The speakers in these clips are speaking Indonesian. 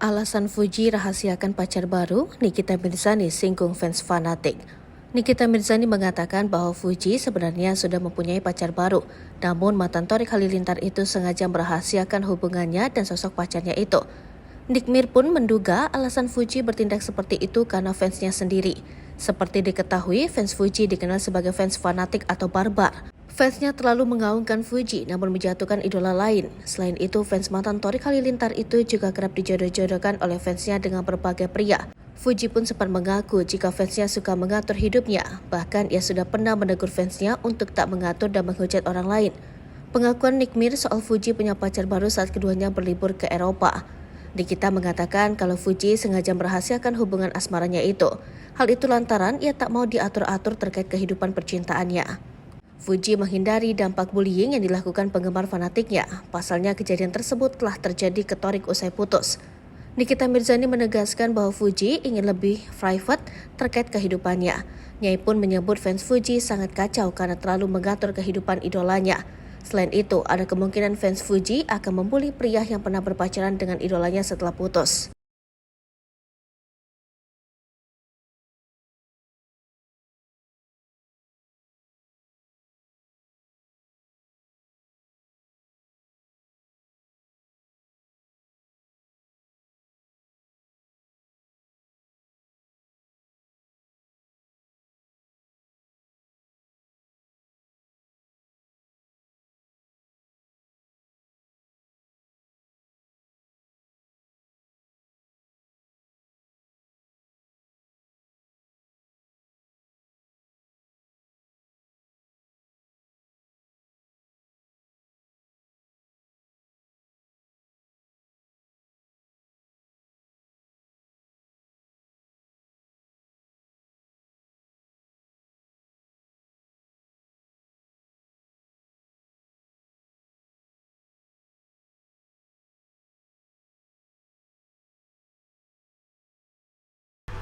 Alasan Fuji rahasiakan pacar baru, Nikita Mirzani singgung fans fanatik. Nikita Mirzani mengatakan bahwa Fuji sebenarnya sudah mempunyai pacar baru, namun mantan Torik Halilintar itu sengaja merahasiakan hubungannya dan sosok pacarnya itu. Nick Mir pun menduga alasan Fuji bertindak seperti itu karena fansnya sendiri. Seperti diketahui, fans Fuji dikenal sebagai fans fanatik atau barbar. Fansnya terlalu mengaungkan Fuji namun menjatuhkan idola lain. Selain itu, fans mantan Torik Halilintar itu juga kerap dijodoh-jodohkan oleh fansnya dengan berbagai pria. Fuji pun sempat mengaku jika fansnya suka mengatur hidupnya. Bahkan ia sudah pernah menegur fansnya untuk tak mengatur dan menghujat orang lain. Pengakuan Nick Mir soal Fuji punya pacar baru saat keduanya berlibur ke Eropa. Nikita mengatakan kalau Fuji sengaja merahasiakan hubungan asmaranya itu. Hal itu lantaran ia tak mau diatur-atur terkait kehidupan percintaannya. Fuji menghindari dampak bullying yang dilakukan penggemar fanatiknya. Pasalnya kejadian tersebut telah terjadi ke Torik usai putus. Nikita Mirzani menegaskan bahwa Fuji ingin lebih private terkait kehidupannya. Nyai pun menyebut fans Fuji sangat kacau karena terlalu mengatur kehidupan idolanya. Selain itu, ada kemungkinan fans Fuji akan membuli pria yang pernah berpacaran dengan idolanya setelah putus.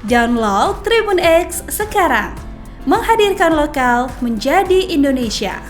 Download Tribun X sekarang, menghadirkan lokal menjadi Indonesia.